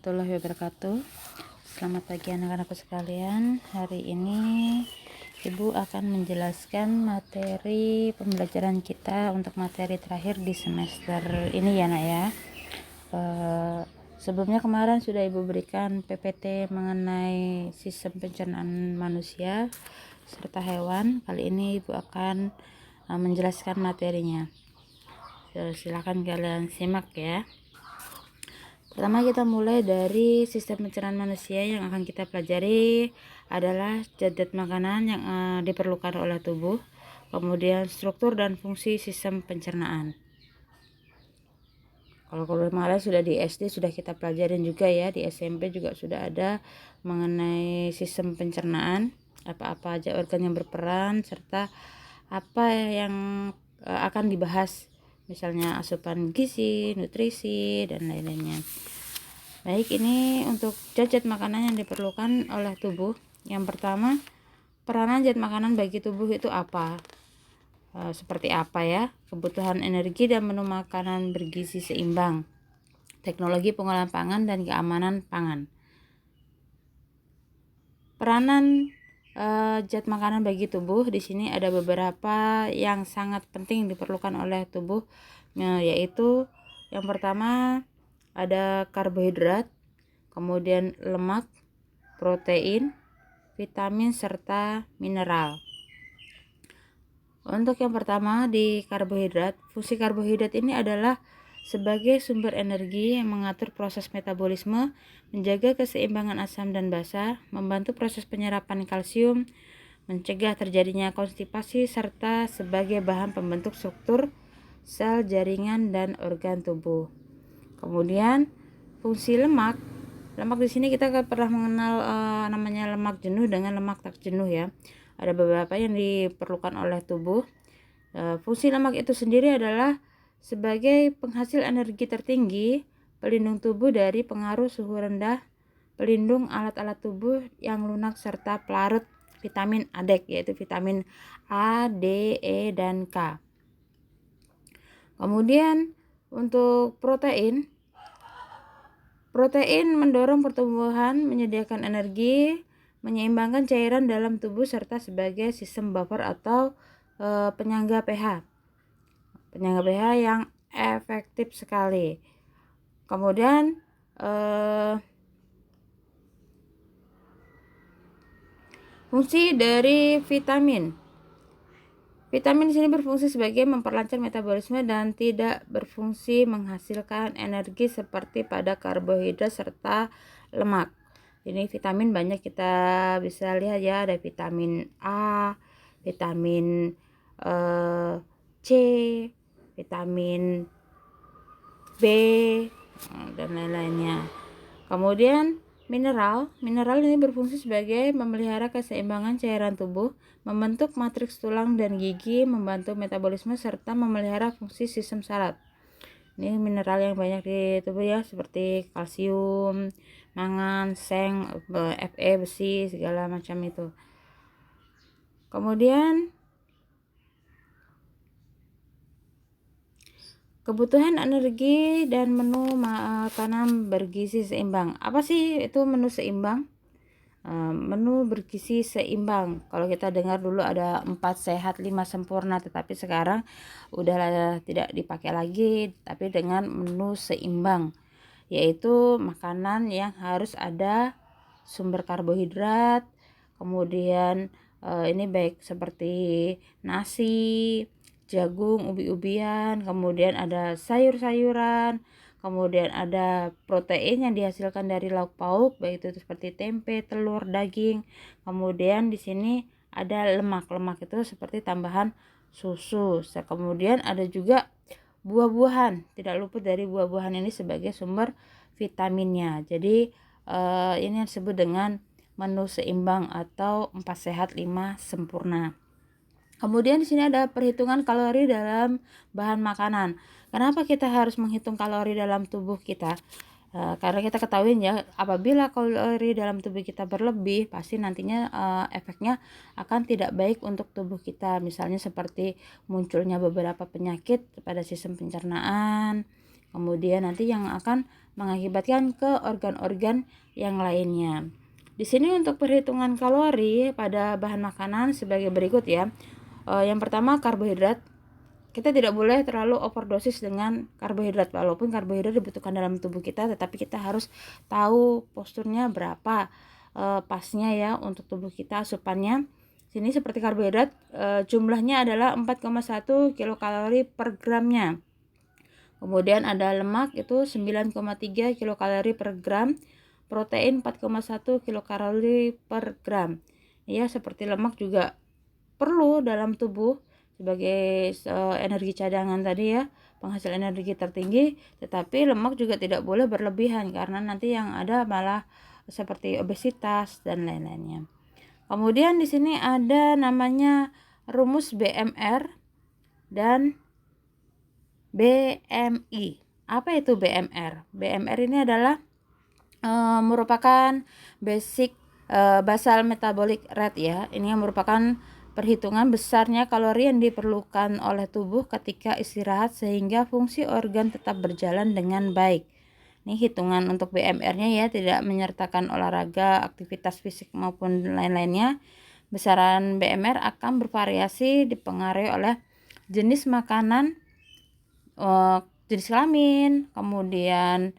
warahmatullahi wabarakatuh. Selamat pagi anak-anakku sekalian. Hari ini Ibu akan menjelaskan materi pembelajaran kita untuk materi terakhir di semester ini ya nak ya. Sebelumnya kemarin sudah Ibu berikan PPT mengenai sistem pencernaan manusia serta hewan. Kali ini Ibu akan menjelaskan materinya. Silakan kalian simak ya. Pertama kita mulai dari sistem pencernaan manusia. Yang akan kita pelajari adalah zat-zat makanan yang diperlukan oleh tubuh, kemudian struktur dan fungsi sistem pencernaan. Kalau kemarin sudah di SD sudah kita pelajarin juga ya, di SMP juga sudah ada mengenai sistem pencernaan, apa-apa aja organ yang berperan serta apa yang akan dibahas, misalnya asupan gizi, nutrisi dan lain-lainnya. Baik, ini untuk zat makanan yang diperlukan oleh tubuh. Yang pertama, peranan zat makanan bagi tubuh itu apa? Seperti apa ya? Kebutuhan energi dan menu makanan bergizi seimbang, teknologi pengolahan pangan dan keamanan pangan. Peranan zat makanan bagi tubuh di sini ada beberapa yang sangat penting diperlukan oleh tubuh, yaitu yang pertama ada karbohidrat, kemudian lemak, protein, vitamin serta mineral. Untuk yang pertama di karbohidrat, fungsi karbohidrat ini adalah sebagai sumber energi yang mengatur proses metabolisme, menjaga keseimbangan asam dan basa, membantu proses penyerapan kalsium, mencegah terjadinya konstipasi, serta sebagai bahan pembentuk struktur sel, jaringan, dan organ tubuh. Kemudian fungsi lemak di sini kita pernah mengenal namanya lemak jenuh dengan lemak tak jenuh ya. Ada beberapa yang diperlukan oleh tubuh. Fungsi lemak itu sendiri adalah sebagai penghasil energi tertinggi, pelindung tubuh dari pengaruh suhu rendah, pelindung alat-alat tubuh yang lunak serta pelarut vitamin ADEK, yaitu vitamin A, D, E, dan K. Kemudian untuk protein mendorong pertumbuhan, menyediakan energi, menyeimbangkan cairan dalam tubuh serta sebagai sistem buffer atau penyangga pH. Penyangga pH yang efektif sekali. Kemudian fungsi dari vitamin. Vitamin di sini berfungsi sebagai memperlancar metabolisme dan tidak berfungsi menghasilkan energi seperti pada karbohidrat serta lemak. Ini vitamin banyak kita bisa lihat ya, ada vitamin A, vitamin C, vitamin B, dan lain-lainnya. Kemudian mineral ini berfungsi sebagai memelihara keseimbangan cairan tubuh, membentuk matriks tulang dan gigi, membantu metabolisme serta memelihara fungsi sistem saraf. Ini mineral yang banyak di tubuh ya, seperti kalsium, mangan, seng, Fe, besi, segala macam itu. Kemudian kebutuhan energi dan menu makanan bergizi seimbang. Apa sih itu menu seimbang? Menu bergizi seimbang. Kalau kita dengar dulu ada 4 sehat 5 sempurna, tetapi sekarang udah tidak dipakai lagi, tapi dengan menu seimbang, yaitu makanan yang harus ada sumber karbohidrat, kemudian ini baik seperti nasi, jagung, ubi-ubian, kemudian ada sayur-sayuran, kemudian ada protein yang dihasilkan dari lauk pauk, baik itu seperti tempe, telur, daging. Kemudian di sini ada lemak itu seperti tambahan susu. Kemudian ada juga buah-buahan, tidak luput dari buah-buahan ini sebagai sumber vitaminnya. Jadi ini yang disebut dengan menu seimbang atau 4 sehat 5 sempurna. Kemudian di sini ada perhitungan kalori dalam bahan makanan. Kenapa kita harus menghitung kalori dalam tubuh kita? Karena kita ketahui ya, apabila kalori dalam tubuh kita berlebih, pasti nantinya efeknya akan tidak baik untuk tubuh kita. Misalnya seperti munculnya beberapa penyakit pada sistem pencernaan, kemudian nanti yang akan mengakibatkan ke organ-organ yang lainnya. Di sini untuk perhitungan kalori pada bahan makanan sebagai berikut ya. Yang pertama karbohidrat. Kita tidak boleh terlalu overdosis dengan karbohidrat, walaupun karbohidrat dibutuhkan dalam tubuh kita, tetapi kita harus tahu posturnya berapa pasnya ya untuk tubuh kita asupannya. Sini seperti karbohidrat jumlahnya adalah 4,1 kilokalori per gramnya. Kemudian ada lemak itu 9,3 kilokalori per gram, protein 4,1 kilokalori per gram. Ya, seperti lemak juga perlu dalam tubuh sebagai energi cadangan tadi ya, penghasil energi tertinggi, tetapi lemak juga tidak boleh berlebihan karena nanti yang ada malah seperti obesitas dan lain-lainnya. Kemudian di sini ada namanya rumus BMR dan BMI. Apa itu BMR? BMR ini adalah merupakan basic basal metabolic rate ya. Ini yang merupakan perhitungan besarnya kalori yang diperlukan oleh tubuh ketika istirahat sehingga fungsi organ tetap berjalan dengan baik. Ini hitungan untuk BMR-nya ya, tidak menyertakan olahraga, aktivitas fisik maupun lain-lainnya. Besaran BMR akan bervariasi dipengaruhi oleh jenis makanan, jenis kelamin, kemudian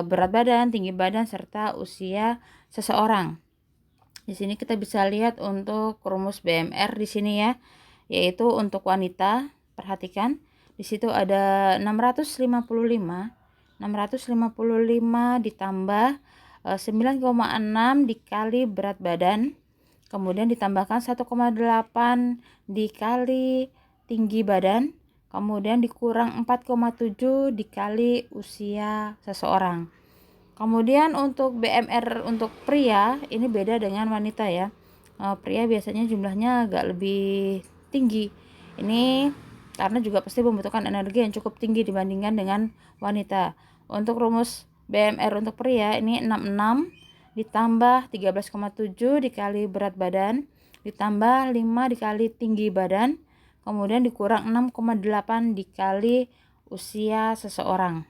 berat badan, tinggi badan, serta usia seseorang. Di sini kita bisa lihat untuk rumus BMR di sini ya, yaitu untuk wanita, perhatikan di situ ada 655 ditambah 9,6 dikali berat badan, kemudian ditambahkan 1,8 dikali tinggi badan, kemudian dikurang 4,7 dikali usia seseorang. Kemudian untuk BMR untuk pria ini beda dengan wanita ya. Pria biasanya jumlahnya agak lebih tinggi. Ini karena juga pasti membutuhkan energi yang cukup tinggi dibandingkan dengan wanita. Untuk rumus BMR untuk pria ini 66 ditambah 13,7 dikali berat badan, ditambah 5 dikali tinggi badan, kemudian dikurang 6,8 dikali usia seseorang.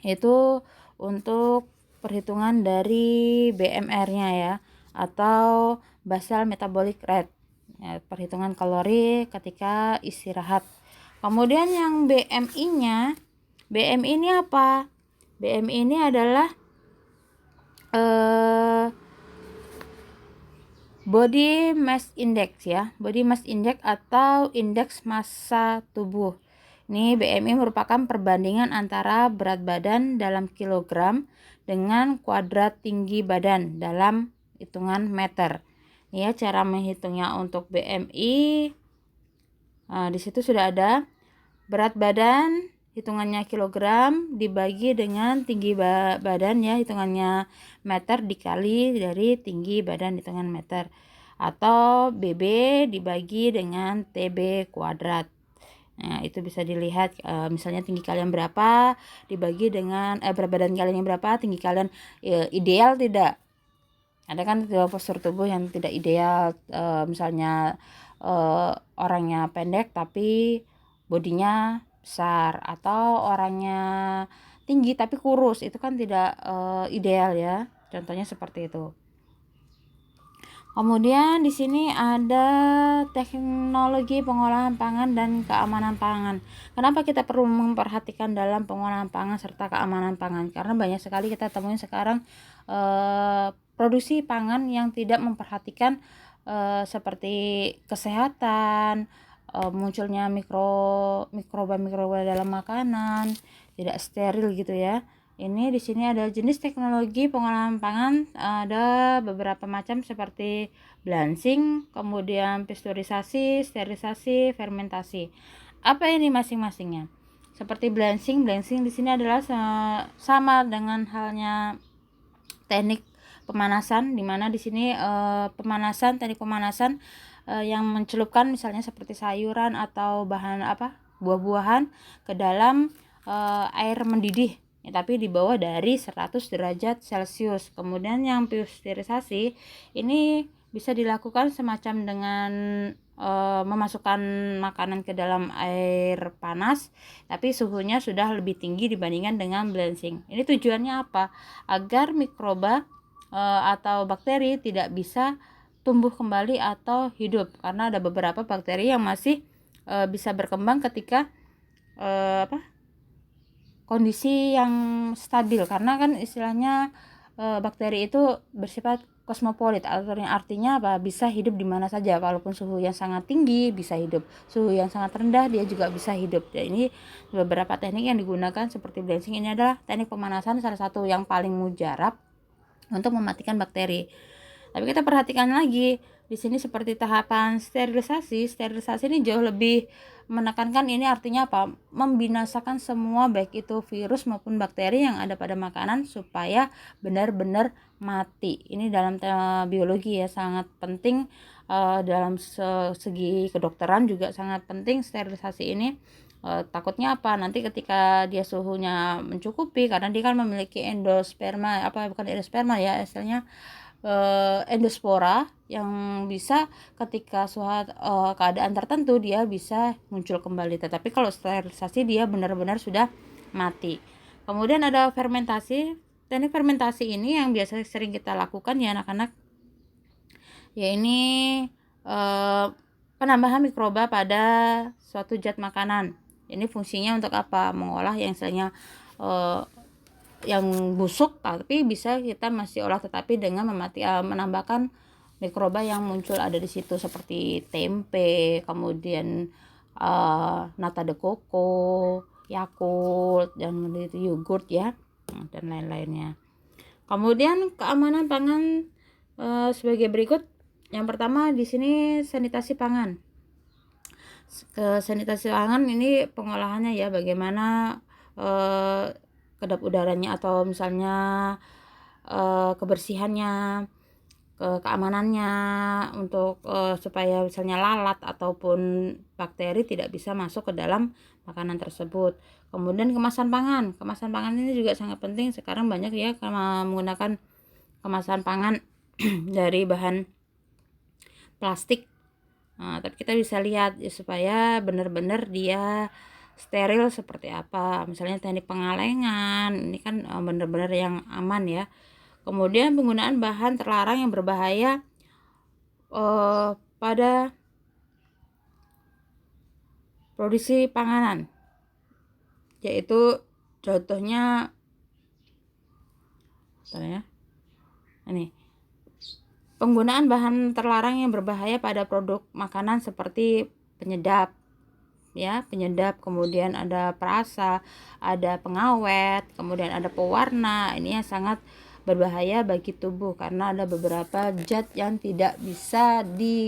Itu untuk perhitungan dari BMR-nya ya, atau basal metabolic rate ya, perhitungan kalori ketika istirahat. Kemudian yang BMI-nya, BMI ini apa? BMI ini adalah body mass index ya, body mass index atau indeks massa tubuh. Ini BMI merupakan perbandingan antara berat badan dalam kilogram dengan kuadrat tinggi badan dalam hitungan meter. Ini ya cara menghitungnya untuk BMI. Di situ sudah ada berat badan hitungannya kilogram dibagi dengan tinggi badan ya, hitungannya meter dikali dari tinggi badan hitungan meter, atau BB dibagi dengan TB kuadrat. Nah, itu bisa dilihat misalnya tinggi kalian berapa dibagi dengan berat badan kalian yang berapa, tinggi kalian ideal tidak. Ada kan postur tubuh yang tidak ideal, misalnya orangnya pendek tapi bodinya besar, atau orangnya tinggi tapi kurus, itu kan tidak ideal ya. Contohnya seperti itu. Kemudian di sini ada teknologi pengolahan pangan dan keamanan pangan. Kenapa kita perlu memperhatikan dalam pengolahan pangan serta keamanan pangan? Karena banyak sekali kita temuin sekarang produksi pangan yang tidak memperhatikan seperti kesehatan, munculnya mikroba dalam makanan, tidak steril gitu ya. Ini di sini ada jenis teknologi pengolahan pangan, ada beberapa macam seperti blanching, kemudian pasteurisasi, sterilisasi, fermentasi. Apa ini masing-masingnya? Seperti blanching di sini adalah sama dengan halnya teknik pemanasan, di mana di sini teknik pemanasan yang mencelupkan misalnya seperti sayuran atau buah-buahan ke dalam air mendidih ya, tapi di bawah dari 100 derajat Celcius. Kemudian yang pasteurisasi ini bisa dilakukan semacam dengan memasukkan makanan ke dalam air panas, tapi suhunya sudah lebih tinggi dibandingkan dengan blanching. Ini tujuannya apa? Agar mikroba atau bakteri tidak bisa tumbuh kembali atau hidup, karena ada beberapa bakteri yang masih bisa berkembang ketika kondisi yang stabil, karena kan istilahnya bakteri itu bersifat kosmopolit, artinya apa? Bisa hidup di mana saja, walaupun suhu yang sangat tinggi bisa hidup, suhu yang sangat rendah dia juga bisa hidup. Dan ini beberapa teknik yang digunakan seperti blanching. Ini adalah teknik pemanasan salah satu yang paling mujarab untuk mematikan bakteri. Tapi kita perhatikan lagi di sini seperti tahapan sterilisasi. Sterilisasi ini jauh lebih menekankan, ini artinya apa? Membinasakan semua baik itu virus maupun bakteri yang ada pada makanan supaya benar-benar mati. Ini dalam biologi ya sangat penting, dalam segi kedokteran juga sangat penting sterilisasi ini. Takutnya apa? Nanti ketika dia suhunya mencukupi, karena dia kan memiliki endosperma, bukan endosperma ya, istilahnya endospora yang bisa ketika suatu keadaan tertentu dia bisa muncul kembali. Tetapi kalau sterilisasi dia benar-benar sudah mati. Kemudian ada fermentasi. Teknik fermentasi ini yang biasa sering kita lakukan ya anak-anak, ya ini penambahan mikroba pada suatu zat makanan. Ini fungsinya untuk apa? Mengolah yang istilahnya yang busuk, tapi bisa kita masih olah tetapi dengan menambahkan mikroba yang muncul ada di situ, seperti tempe, kemudian nata de coco, Yakult, dan itu yogurt ya, dan lain-lainnya. Kemudian keamanan pangan sebagai berikut. Yang pertama di sini sanitasi pangan. Sanitasi pangan ini pengolahannya ya, bagaimana kedap udaranya atau misalnya kebersihannya, keamanannya untuk supaya misalnya lalat ataupun bakteri tidak bisa masuk ke dalam makanan tersebut. Kemudian kemasan pangan. Kemasan pangan ini juga sangat penting. Sekarang banyak ya menggunakan kemasan pangan dari bahan plastik. Nah, tapi kita bisa lihat ya, supaya benar-benar dia steril seperti apa. Misalnya teknik pengalengan, ini kan benar-benar yang aman ya. Kemudian penggunaan bahan terlarang yang berbahaya pada produksi panganan, yaitu contohnya ini penggunaan bahan terlarang yang berbahaya pada produk makanan seperti penyedap ya, kemudian ada perasa, ada pengawet, kemudian ada pewarna. Ini yang sangat berbahaya bagi tubuh karena ada beberapa zat yang tidak bisa dicerna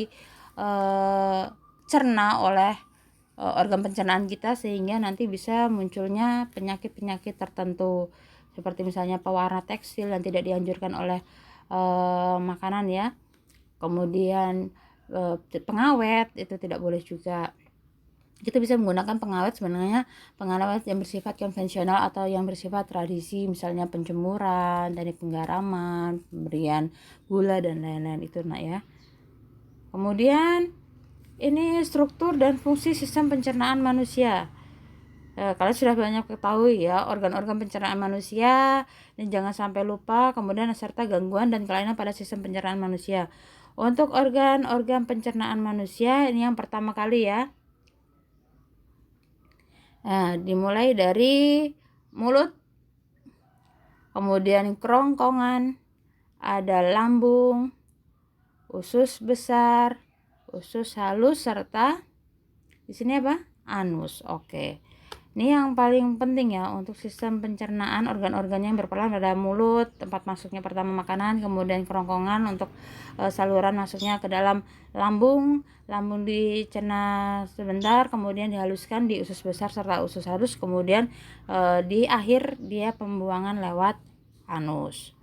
oleh organ pencernaan kita, sehingga nanti bisa munculnya penyakit-penyakit tertentu seperti misalnya pewarna tekstil yang tidak dianjurkan oleh makanan ya. Kemudian pengawet itu tidak boleh juga. Kita bisa menggunakan pengawet, sebenarnya pengawet yang bersifat konvensional atau yang bersifat tradisi, misalnya penjemuran, teknik penggaraman, pemberian gula dan lain-lain itu ya. Kemudian ini struktur dan fungsi sistem pencernaan manusia. Kalian sudah banyak ketahui ya organ-organ pencernaan manusia, dan jangan sampai lupa kemudian serta gangguan dan kelainan pada sistem pencernaan manusia. Untuk organ-organ pencernaan manusia ini yang pertama kali ya. Dimulai dari mulut, kemudian kerongkongan, ada lambung, usus besar, usus halus, serta di sini apa? Anus. Oke. Ini yang paling penting ya untuk sistem pencernaan, organ-organnya yang berperan pada mulut, tempat masuknya pertama makanan, kemudian kerongkongan untuk saluran masuknya ke dalam lambung dicerna sebentar, kemudian dihaluskan di usus besar serta usus halus, kemudian di akhir dia pembuangan lewat anus.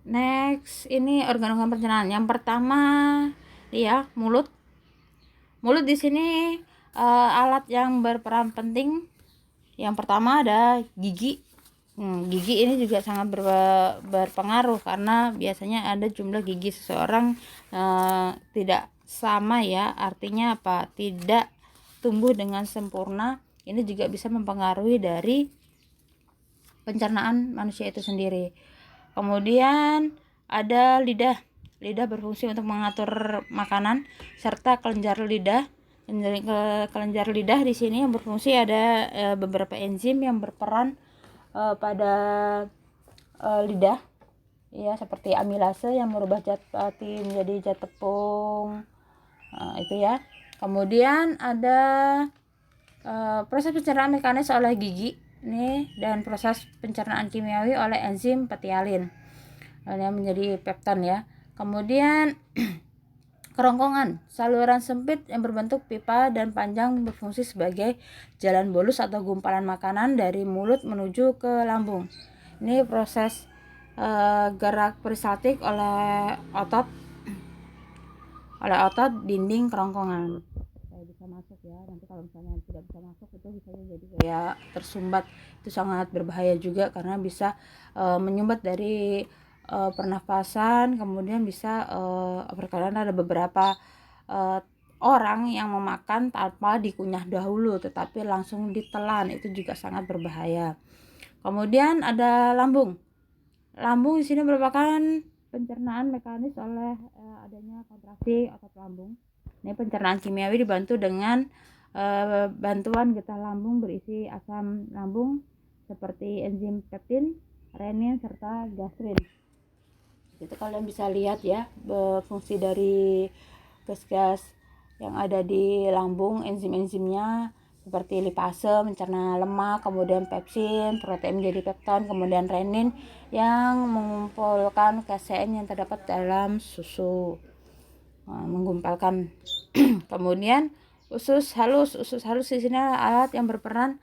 Next, ini organ-organ pencernaan. Yang pertama ya, mulut. Mulut di sini alat yang berperan penting. Yang pertama ada gigi. Gigi ini juga sangat berpengaruh karena biasanya ada jumlah gigi seseorang tidak sama ya, artinya apa, tidak tumbuh dengan sempurna. Ini juga bisa mempengaruhi dari pencernaan manusia itu sendiri. Kemudian ada lidah. Lidah berfungsi untuk mengatur makanan serta kelenjar lidah. Kelenjar lidah di sini yang berfungsi ada beberapa enzim yang berperan pada lidah ya, seperti amilase yang merubah zat pati menjadi zat tepung, itu ya. Kemudian ada proses pencernaan mekanis oleh gigi nih, dan proses pencernaan kimiawi oleh enzim petialin yang menjadi pepton ya. Kemudian kerongkongan, saluran sempit yang berbentuk pipa dan panjang berfungsi sebagai jalan bolus atau gumpalan makanan dari mulut menuju ke lambung. Ini proses gerak peristaltik oleh otot dinding kerongkongan. Saya bisa masuk ya, nanti kalau misalnya tidak bisa masuk itu bisa jadi kayak tersumbat, itu sangat berbahaya juga karena bisa menyumbat dari pernafasan. Kemudian bisa terkadang ada beberapa orang yang memakan tanpa dikunyah dahulu tetapi langsung ditelan, itu juga sangat berbahaya. Kemudian ada lambung. Lambung di sini merupakan pencernaan mekanis oleh adanya kontraksi otot lambung. Ini pencernaan kimiawi dibantu dengan bantuan getah lambung berisi asam lambung seperti enzim peptin, renin, serta gastrin. Itu kalian bisa lihat ya fungsi dari gas-gas yang ada di lambung, enzim-enzimnya seperti lipase mencerna lemak, kemudian pepsin, protein menjadi pepton, kemudian renin yang mengumpulkan kasein yang terdapat dalam susu, menggumpalkan. Kemudian usus halus di sini alat yang berperan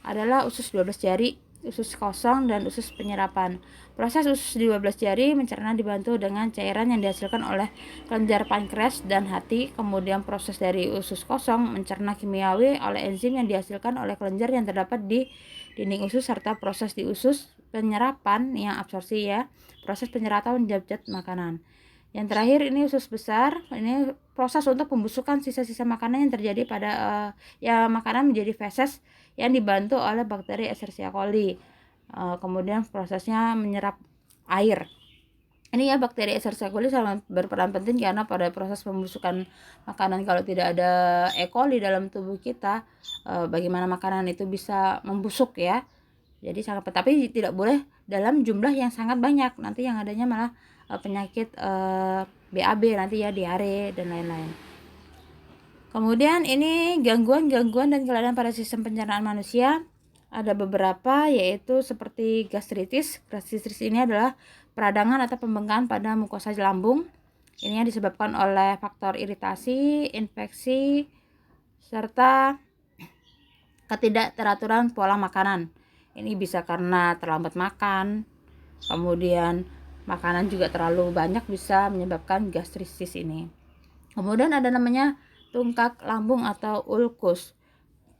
adalah usus 12 jari, usus kosong, dan usus penyerapan. Proses usus 12 jari mencerna dibantu dengan cairan yang dihasilkan oleh kelenjar pankreas dan hati. Kemudian proses dari usus kosong mencerna kimiawi oleh enzim yang dihasilkan oleh kelenjar yang terdapat di dinding usus, serta proses di usus penyerapan yang absorpsi ya, proses penyerapan zat-zat makanan. Yang terakhir ini usus besar, ini proses untuk pembusukan sisa-sisa makanan yang terjadi pada ya makanan menjadi feses yang dibantu oleh bakteri Escherichia coli. Kemudian prosesnya menyerap air. Ini ya, bakteri Escherichia coli sangat berperan penting karena pada proses pembusukan makanan, kalau tidak ada E. coli dalam tubuh kita, bagaimana makanan itu bisa membusuk ya. Jadi sangat, tapi tidak boleh dalam jumlah yang sangat banyak, nanti yang adanya malah penyakit BAB nanti ya, diare dan lain-lain. Kemudian ini gangguan dan kelainan pada sistem pencernaan manusia. Ada beberapa, yaitu seperti gastritis. Gastritis ini adalah peradangan atau pembengkakan pada mukosa lambung. Ini yang disebabkan oleh faktor iritasi, infeksi, serta ketidakteraturan pola makanan. Ini bisa karena terlambat makan, kemudian makanan juga terlalu banyak bisa menyebabkan gastritis ini. Kemudian ada namanya tungkak lambung atau ulkus.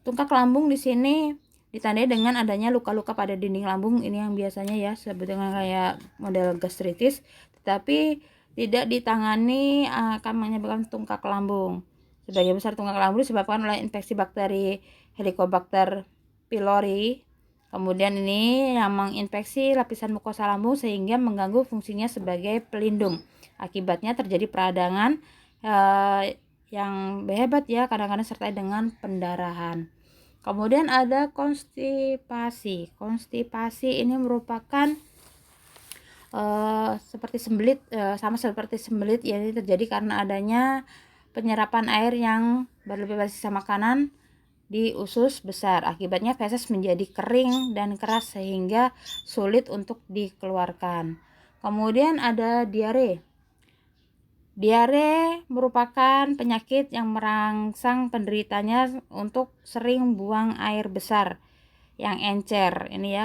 Tungkak lambung di sini ditandai dengan adanya luka-luka pada dinding lambung, ini yang biasanya ya sebetulnya kayak model gastritis, tetapi tidak ditangani akan menyebabkan tungkak lambung. Sebagian besar tungkak lambung disebabkan oleh infeksi bakteri Helicobacter pylori. Kemudian ini yang menginfeksi lapisan mukosa lambung sehingga mengganggu fungsinya sebagai pelindung. Akibatnya terjadi peradangan yang hebat ya, kadang-kadang sertai dengan pendarahan. Kemudian ada konstipasi. Konstipasi ini merupakan seperti sembelit, sama seperti sembelit ya, ini terjadi karena adanya penyerapan air yang berlebih pada sisa makanan di usus besar. Akibatnya feses menjadi kering dan keras sehingga sulit untuk dikeluarkan. Kemudian ada diare. Diare merupakan penyakit yang merangsang penderitanya untuk sering buang air besar yang encer. Ini ya,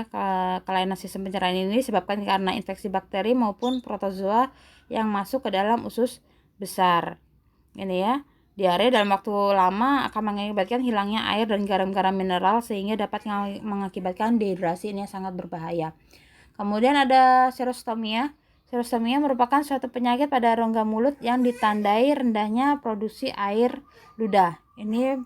kelainan sistem pencernaan ini disebabkan karena infeksi bakteri maupun protozoa yang masuk ke dalam usus besar. Ini ya. Diare dalam waktu lama akan mengakibatkan hilangnya air dan garam-garam mineral sehingga dapat mengakibatkan dehidrasi. Ini sangat berbahaya. Kemudian ada serostomia. Serostomia merupakan suatu penyakit pada rongga mulut yang ditandai rendahnya produksi air ludah. Ini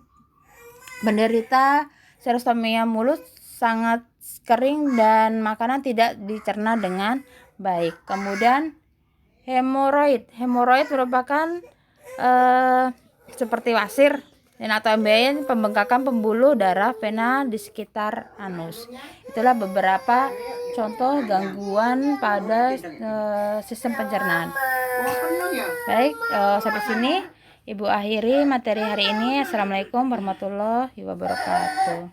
penderita serostomia mulut sangat kering dan makanan tidak dicerna dengan baik. Kemudian hemoroid. Hemoroid merupakan seperti wasir dan atau embeien pembengkakan pembuluh darah vena di sekitar anus. Itulah beberapa contoh gangguan pada sistem pencernaan. Baik, sampai sini Ibu akhiri materi hari ini. Assalamualaikum warahmatullahi wabarakatuh.